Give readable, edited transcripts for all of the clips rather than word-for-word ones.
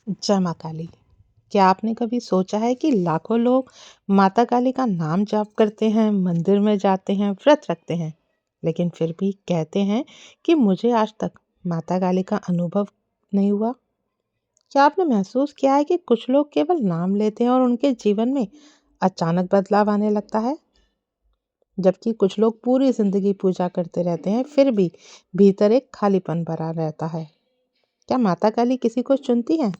जय माँ काली। क्या आपने कभी सोचा है कि लाखों लोग माता काली का नाम जाप करते हैं, मंदिर में जाते हैं, व्रत रखते हैं, लेकिन फिर भी कहते हैं कि मुझे आज तक माता काली का अनुभव नहीं हुआ। क्या आपने महसूस किया है कि कुछ लोग केवल नाम लेते हैं और उनके जीवन में अचानक बदलाव आने लगता है, जबकि कुछ लोग पूरी जिंदगी पूजा करते रहते हैं, फिर भी भीतर एक खालीपन भरा रहता है। क्या माता काली किसी को चुनती है,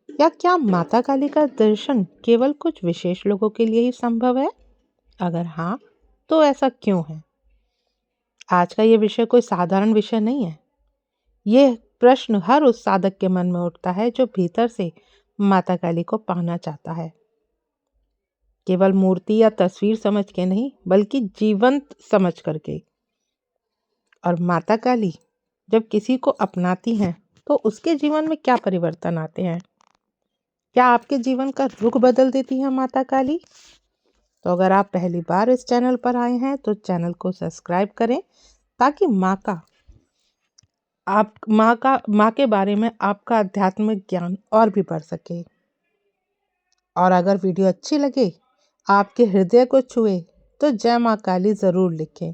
या क्या माता काली का दर्शन केवल कुछ विशेष लोगों के लिए ही संभव है? अगर हाँ, तो ऐसा क्यों है? आज का ये विषय कोई साधारण विषय नहीं है। ये प्रश्न हर उस साधक के मन में उठता है जो भीतर से माता काली को पाना चाहता है, केवल मूर्ति या तस्वीर समझ के नहीं, बल्कि जीवंत समझ करके। और माता काली जब किसी को अपनाती हैं, तो उसके जीवन में क्या परिवर्तन आते हैं? क्या आपके जीवन का रुख बदल देती है माता काली? तो अगर आप पहली बार इस चैनल पर आए हैं तो चैनल को सब्सक्राइब करें, ताकि माँ के बारे में आपका आध्यात्मिक ज्ञान और भी बढ़ सके। और अगर वीडियो अच्छी लगे, आपके हृदय को छुए, तो जय माँ काली ज़रूर लिखें।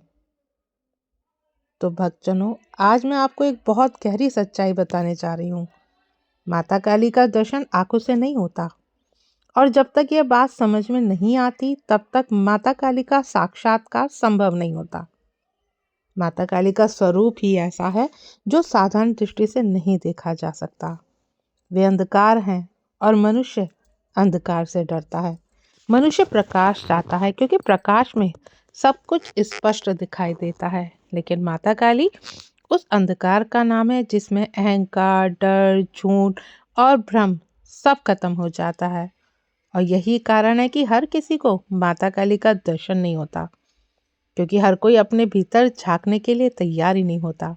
तो भक्तजनों, आज मैं आपको एक बहुत गहरी सच्चाई बताने जा रही हूँ। माता काली का दर्शन आंखों से नहीं होता, और जब तक यह बात समझ में नहीं आती, तब तक माता काली का साक्षात्कार संभव नहीं होता। माता काली का स्वरूप ही ऐसा है जो साधारण दृष्टि से नहीं देखा जा सकता। वे अंधकार हैं और मनुष्य अंधकार से डरता है। मनुष्य प्रकाश चाहता है क्योंकि प्रकाश में सब कुछ स्पष्ट दिखाई देता है, लेकिन माता काली उस अंधकार का नाम है जिसमें अहंकार, डर, झूठ और भ्रम सब खत्म हो जाता है। और यही कारण है कि हर किसी को माता काली का दर्शन नहीं होता, क्योंकि हर कोई अपने भीतर झांकने के लिए तैयार ही नहीं होता।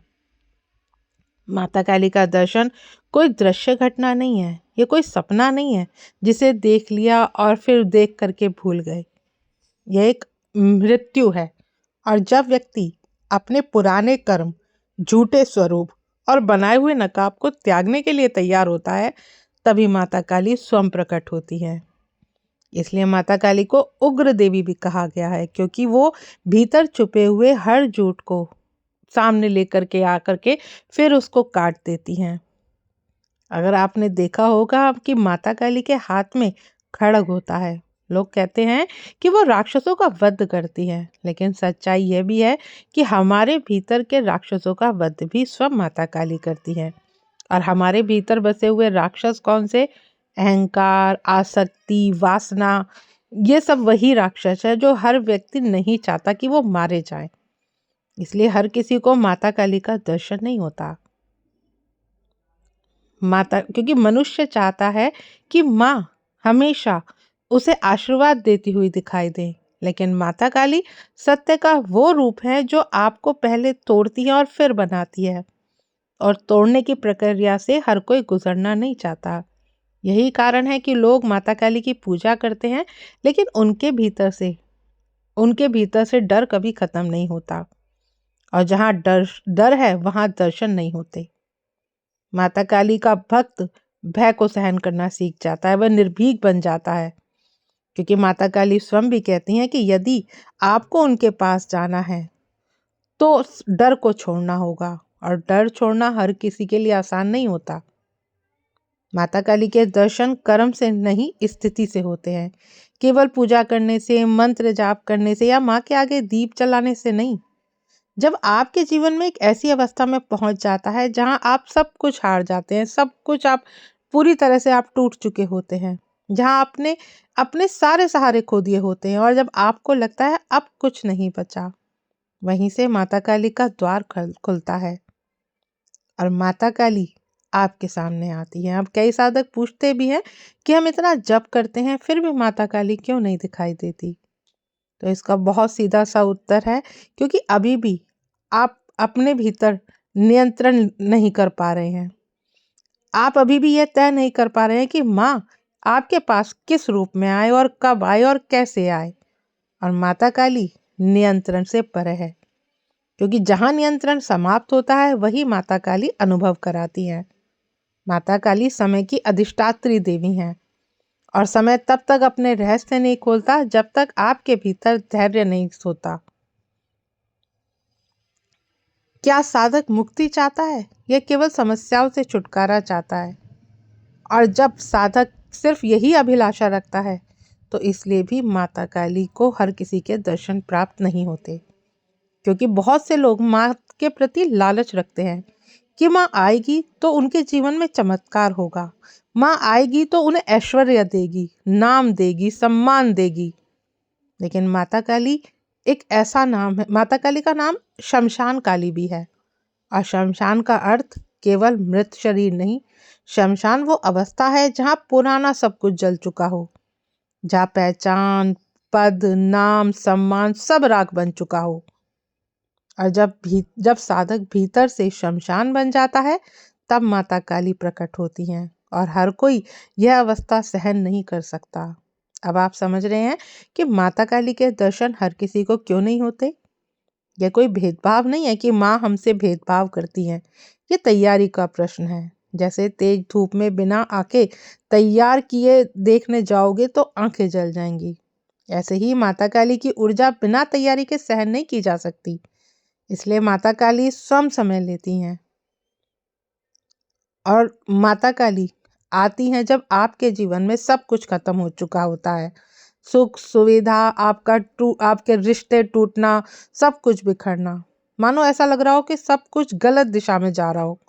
माता काली का दर्शन कोई दृश्य घटना नहीं है, ये कोई सपना नहीं है जिसे देख लिया और फिर देख करके भूल गए। यह एक मृत्यु है। और जब व्यक्ति अपने पुराने कर्म, झूठे स्वरूप और बनाए हुए नकाब को त्यागने के लिए तैयार होता है, तभी माता काली स्वयं प्रकट होती है। इसलिए माता काली को उग्र देवी भी कहा गया है, क्योंकि वो भीतर छुपे हुए हर झूठ को सामने लेकर के आकर के फिर उसको काट देती हैं। अगर आपने देखा होगा कि माता काली के हाथ में खड्ग होता है, लोग कहते हैं कि वो राक्षसों का वध करती है, लेकिन सच्चाई यह भी है कि हमारे भीतर के राक्षसों का वध भी स्वयं माता काली करती है। और हमारे भीतर बसे हुए राक्षस कौन से? अहंकार, आसक्ति, वासना, ये सब वही राक्षस है जो हर व्यक्ति नहीं चाहता कि वो मारे जाए। इसलिए हर किसी को माता काली का दर्शन नहीं होता। क्योंकि मनुष्य चाहता है कि माँ हमेशा उसे आशीर्वाद देती हुई दिखाई दे, लेकिन माता काली सत्य का वो रूप है जो आपको पहले तोड़ती है और फिर बनाती है। और तोड़ने की प्रक्रिया से हर कोई गुजरना नहीं चाहता। यही कारण है कि लोग माता काली की पूजा करते हैं, लेकिन उनके भीतर से डर कभी खत्म नहीं होता। और जहाँ डर है, वहाँ दर्शन नहीं होते। माता काली का भक्त भय को सहन करना सीख जाता है, वह निर्भीक बन जाता है, क्योंकि माता काली स्वयं भी कहती हैं कि यदि आपको उनके पास जाना है तो डर को छोड़ना होगा, और डर छोड़ना हर किसी के लिए आसान नहीं होता। माता काली के दर्शन कर्म से नहीं, स्थिति से होते हैं। केवल पूजा करने से, मंत्र जाप करने से या माँ के आगे दीप जलाने से नहीं। जब आपके जीवन में एक ऐसी अवस्था में पहुंच जाता है जहां आप सब कुछ हार जाते हैं, सब कुछ आप पूरी तरह से आप टूट चुके होते हैं, जहां आपने अपने सारे सहारे खो दिए होते हैं, और जब आपको लगता है अब कुछ नहीं बचा, वहीं से माता काली का द्वार खुलता है और माता काली आपके सामने आती है। अब कई साधक पूछते भी हैं कि हम इतना जप करते हैं, फिर भी माता काली क्यों नहीं दिखाई देती? तो इसका बहुत सीधा सा उत्तर है, क्योंकि अभी भी आप अपने भीतर नियंत्रण नहीं कर पा रहे हैं। आप अभी भी यह तय नहीं कर पा रहे हैं कि माँ आपके पास किस रूप में आए और कब आए और कैसे आए। और माता काली नियंत्रण से परे है, क्योंकि जहाँ नियंत्रण समाप्त होता है, वही माता काली अनुभव कराती है। माता काली समय की अधिष्ठात्री देवी हैं और समय तब तक अपने रहस्य नहीं खोलता जब तक आपके भीतर धैर्य नहीं सोता। क्या साधक मुक्ति चाहता है या केवल समस्याओं से छुटकारा चाहता है? और जब साधक सिर्फ यही अभिलाषा रखता है तो इसलिए भी माता काली को हर किसी के दर्शन प्राप्त नहीं होते, क्योंकि बहुत से लोग माँ के प्रति लालच रखते हैं कि माँ आएगी तो उनके जीवन में चमत्कार होगा, माँ आएगी तो उन्हें ऐश्वर्य देगी, नाम देगी, सम्मान देगी। लेकिन माता काली एक ऐसा नाम है, माता काली का नाम शमशान काली भी है। और शमशान का अर्थ केवल मृत शरीर नहीं, शमशान वो अवस्था है जहाँ पुराना सब कुछ जल चुका हो, जहाँ पहचान, पद, नाम, सम्मान सब राख बन चुका हो। और जब साधक भीतर से शमशान बन जाता है तब माता काली प्रकट होती हैं और हर कोई यह अवस्था सहन नहीं कर सकता। अब आप समझ रहे हैं कि माता काली के दर्शन हर किसी को क्यों नहीं होते। यह कोई भेदभाव नहीं है कि माँ हमसे भेदभाव करती हैं, ये तैयारी का प्रश्न है। जैसे तेज धूप में बिना आके तैयार किए देखने जाओगे तो आंखें जल जाएंगी, ऐसे ही माता काली की ऊर्जा बिना तैयारी के सहन नहीं की जा सकती। इसलिए माता काली स्वयं समय लेती हैं और माता काली आती हैं जब आपके जीवन में सब कुछ खत्म हो चुका होता है। सुख सुविधा, आपके रिश्ते टूटना, सब कुछ बिखरना, मानो ऐसा लग रहा हो कि सब कुछ गलत दिशा में जा रहा हो।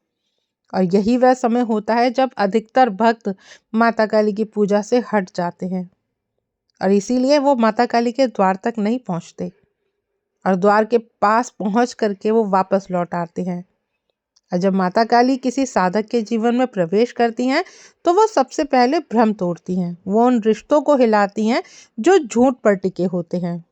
और यही वह समय होता है जब अधिकतर भक्त माता काली की पूजा से हट जाते हैं और इसीलिए वो माता काली के द्वार तक नहीं पहुंचते और द्वार के पास पहुंच करके वो वापस लौट आते हैं। और जब माता काली किसी साधक के जीवन में प्रवेश करती हैं तो वो सबसे पहले भ्रम तोड़ती हैं। वो उन रिश्तों को हिलाती हैं जो झूठ पर टिके होते हैं।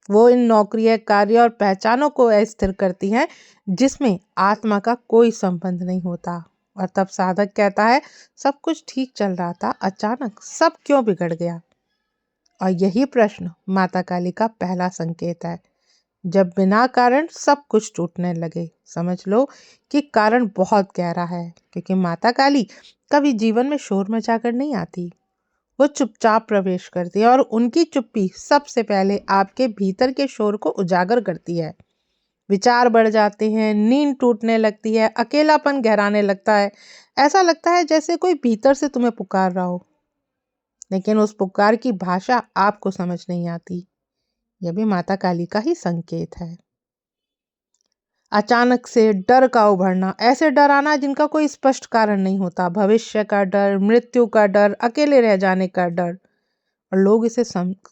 वो इन नौकरियों, कार्य और पहचानों को अस्थिर करती हैं जिसमें आत्मा का कोई संबंध नहीं होता। और तब साधक कहता है सब कुछ ठीक चल रहा था, अचानक सब क्यों बिगड़ गया। और यही प्रश्न माता काली का पहला संकेत है। जब बिना कारण सब कुछ टूटने लगे, समझ लो कि कारण बहुत गहरा है, क्योंकि माता काली कभी जीवन में शोर मचाकर नहीं आती। वो चुपचाप प्रवेश करती है और उनकी चुप्पी सबसे पहले आपके भीतर के शोर को उजागर करती है। विचार बढ़ जाते हैं, नींद टूटने लगती है, अकेलापन गहराने लगता है। ऐसा लगता है जैसे कोई भीतर से तुम्हें पुकार रहा हो, लेकिन उस पुकार की भाषा आपको समझ नहीं आती। यह भी माता काली का ही संकेत है। अचानक से डर का उभरना, ऐसे डर आना जिनका कोई स्पष्ट कारण नहीं होता। भविष्य का डर, मृत्यु का डर, अकेले रह जाने का डर। और लोग इसे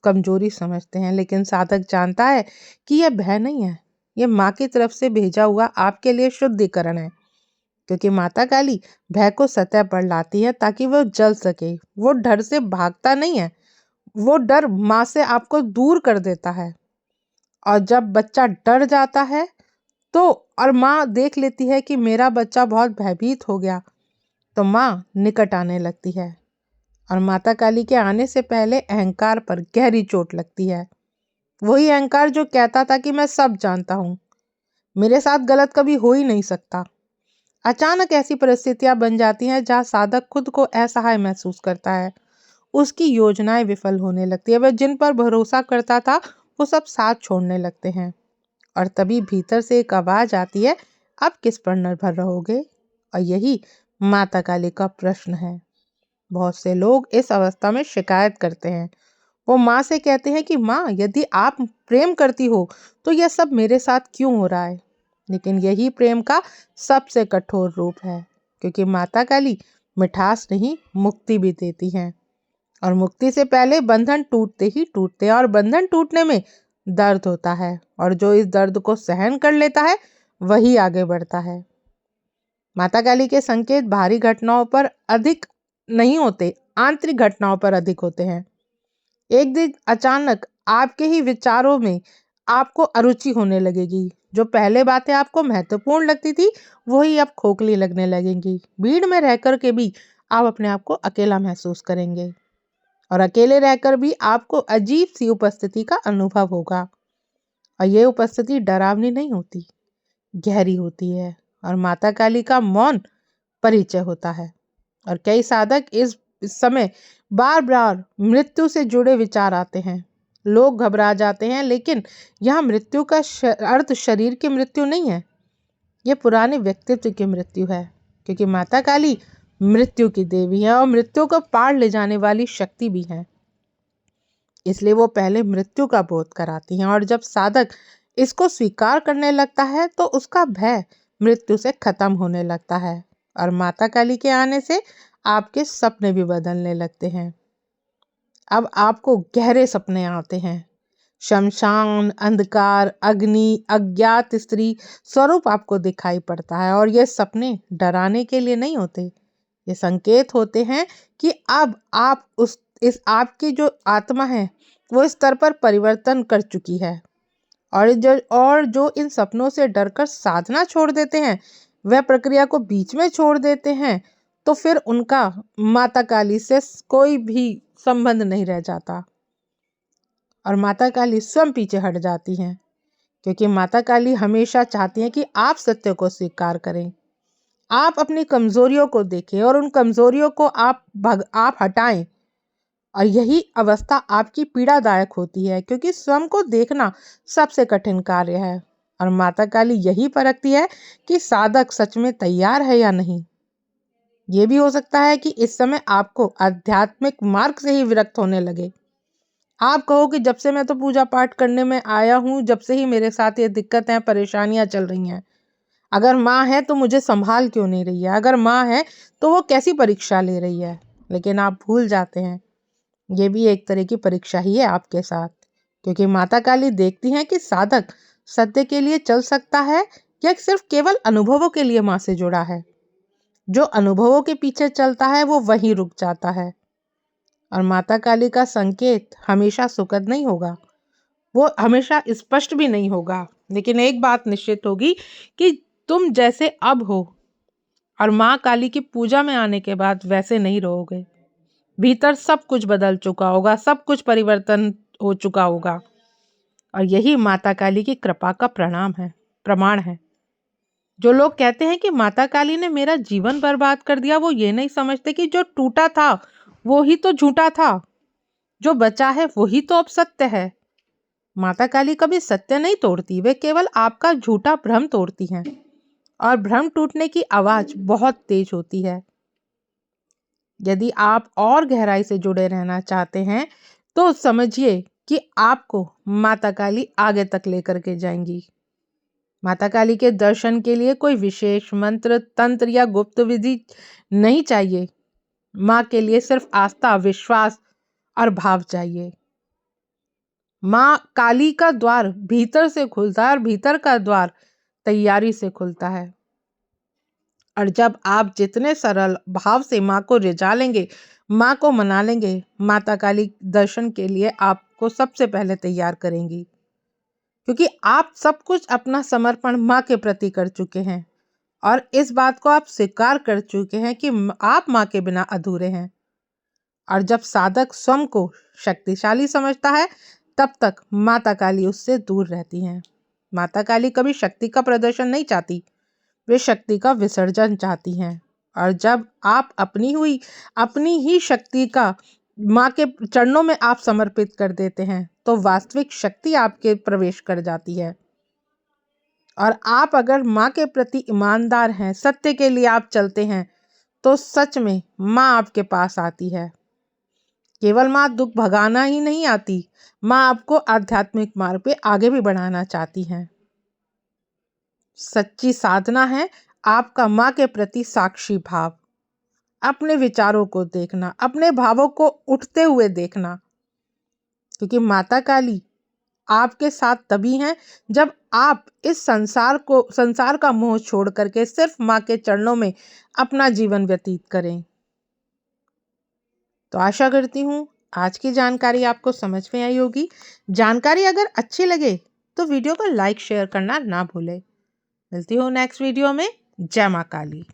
कमजोरी समझते हैं, लेकिन साधक जानता है कि यह भय नहीं है, यह माँ की तरफ से भेजा हुआ आपके लिए शुद्धिकरण है। क्योंकि माता काली भय को सतह पर लाती है ताकि वो जल सके। वो डर से भागता नहीं है, वो डर माँ से आपको दूर कर देता है। और जब बच्चा डर जाता है तो और माँ देख लेती है कि मेरा बच्चा बहुत भयभीत हो गया, तो माँ निकट आने लगती है। और माता काली के आने से पहले अहंकार पर गहरी चोट लगती है। वही अहंकार जो कहता था कि मैं सब जानता हूँ, मेरे साथ गलत कभी हो ही नहीं सकता। अचानक ऐसी परिस्थितियां बन जाती हैं जहाँ साधक खुद को असहाय महसूस करता है। उसकी योजनाएं विफल होने लगती है। वह जिन पर भरोसा करता था वो सब साथ छोड़ने लगते हैं। और तभी भीतर से एक आवाज आती है, आप किस पर निर्भर रहोगे। और यही माता काली का प्रश्न है। बहुत से लोग इस अवस्था में शिकायत करते हैं। वो माँ से कहते हैं कि माँ, यदि आप प्रेम करती हो तो यह सब मेरे साथ क्यों हो रहा है। लेकिन यही प्रेम का सबसे कठोर रूप है, क्योंकि माता काली मिठास नहीं, मुक्ति भी देती हैं। और मुक्ति से पहले बंधन टूटते ही टूटते हैं, और बंधन टूटने में दर्द होता है। और जो इस दर्द को सहन कर लेता है वही आगे बढ़ता है। माता काली के संकेत बाहरी घटनाओं पर अधिक नहीं होते, आंतरिक घटनाओं पर अधिक होते हैं। एक दिन अचानक आपके ही विचारों में आपको अरुचि होने लगेगी। जो पहले बातें आपको महत्वपूर्ण लगती थी वही अब खोखली लगने लगेंगी। भीड़ में रहकर के भी आप अपने आप को अकेला महसूस करेंगे, और अकेले रहकर भी आपको अजीब सी उपस्थिति का अनुभव होगा। और ये उपस्थिति डरावनी नहीं होती, गहरी होती है। और माता काली का मौन परिचय होता है। और कई साधक इस समय बार बार मृत्यु से जुड़े विचार आते हैं। लोग घबरा जाते हैं, लेकिन यह मृत्यु का अर्थ शरीर की मृत्यु नहीं है, ये पुराने व्यक्तित्व की मृत्यु है। क्योंकि माता काली मृत्यु की देवी है और मृत्यु को पार ले जाने वाली शक्ति भी है। इसलिए वो पहले मृत्यु का बोध कराती हैं, और जब साधक इसको स्वीकार करने लगता है तो उसका भय मृत्यु से खत्म होने लगता है और माता काली के आने से आपके सपने भी बदलने लगते हैं। अब आपको गहरे सपने आते हैं। शमशान, अंधकार, अग्नि, अज्ञात स्त्री स्वरूप आपको दिखाई पड़ता है, और ये सपने डराने के लिए नहीं होते, ये संकेत होते हैं कि अब आप इस आपकी जो आत्मा है वो स्तर पर परिवर्तन कर चुकी है। और जो इन सपनों से डरकर साधना छोड़ देते हैं, वह प्रक्रिया को बीच में छोड़ देते हैं, तो फिर उनका माता काली से कोई भी संबंध नहीं रह जाता और माता काली स्वयं पीछे हट जाती हैं। क्योंकि माता काली हमेशा चाहती हैं कि आप सत्य को स्वीकार करें, आप अपनी कमजोरियों को देखें और उन कमजोरियों को आप हटाएं। और यही अवस्था आपकी पीड़ादायक होती है, क्योंकि स्वयं को देखना सबसे कठिन कार्य है और माता काली यही परखती है कि साधक सच में तैयार है या नहीं। ये भी हो सकता है कि इस समय आपको आध्यात्मिक मार्ग से ही विरक्त होने लगे। आप कहो कि जब से मैं तो पूजा पाठ करने में आया हूँ, जब से ही मेरे साथ ये दिक्कतें परेशानियां चल रही हैं। अगर माँ है तो मुझे संभाल क्यों नहीं रही है, अगर माँ है तो वो कैसी परीक्षा ले रही है। लेकिन आप भूल जाते हैं ये भी एक तरह की परीक्षा ही है आपके साथ। क्योंकि माता काली देखती हैं कि साधक सत्य के लिए चल सकता है या सिर्फ केवल अनुभवों के लिए माँ से जुड़ा है। जो अनुभवों के पीछे चलता है वो वहीं रुक जाता है। और माता काली का संकेत हमेशा सुखद नहीं होगा, वो हमेशा स्पष्ट भी नहीं होगा, लेकिन एक बात निश्चित होगी कि तुम जैसे अब हो और माँ काली की पूजा में आने के बाद वैसे नहीं रहोगे। भीतर सब कुछ बदल चुका होगा, सब कुछ परिवर्तन हो चुका होगा। और यही माता काली की कृपा का प्रमाण है। जो लोग कहते हैं कि माता काली ने मेरा जीवन बर्बाद कर दिया, वो ये नहीं समझते कि जो टूटा था वो ही तो झूठा था, जो बचा है वही तो अब सत्य है। माता काली कभी सत्य नहीं तोड़ती, वे केवल आपका झूठा भ्रम तोड़ती हैं। और भ्रम टूटने की आवाज बहुत तेज होती है। यदि आप और गहराई से जुड़े रहना चाहते हैं तो समझिए कि आपको माता काली आगे तक लेकर के जाएंगी। माता काली के दर्शन के लिए कोई विशेष मंत्र, तंत्र या गुप्त विधि नहीं चाहिए। माँ के लिए सिर्फ आस्था, विश्वास और भाव चाहिए। माँ काली का द्वार भीतर से खुलता है और भीतर का द्वार तैयारी से खुलता है। और जब आप जितने सरल भाव से माँ को रिझा लेंगे, माँ को मना लेंगे, माता काली दर्शन के लिए आपको सबसे पहले तैयार करेंगी। क्योंकि आप सब कुछ अपना समर्पण माँ के प्रति कर चुके हैं और इस बात को आप स्वीकार कर चुके हैं कि आप माँ के बिना अधूरे हैं। और जब साधक स्वयं को शक्तिशाली समझता है, तब तक माता काली उससे दूर रहती हैं। माता काली कभी शक्ति का प्रदर्शन नहीं चाहती, वे शक्ति का विसर्जन चाहती हैं। और जब आप अपनी ही शक्ति का माँ के चरणों में आप समर्पित कर देते हैं, तो वास्तविक शक्ति आपके प्रवेश कर जाती है। और आप अगर माँ के प्रति ईमानदार हैं, सत्य के लिए आप चलते हैं, तो सच में माँ आपके पास आती है। केवल माँ दुख भगाना ही नहीं आती, माँ आपको आध्यात्मिक मार्ग पे आगे भी बढ़ाना चाहती हैं। सच्ची साधना है आपका माँ के प्रति साक्षी भाव, अपने विचारों को देखना, अपने भावों को उठते हुए देखना। क्योंकि माता काली आपके साथ तभी हैं जब आप इस संसार का मोह छोड़ करके सिर्फ माँ के चरणों में अपना जीवन व्यतीत करें। तो आशा करती हूँ आज की जानकारी आपको समझ में आई होगी। जानकारी अगर अच्छी लगे तो वीडियो को लाइक शेयर करना ना भूलें। मिलती हूँ नेक्स्ट वीडियो में। जय माँ काली।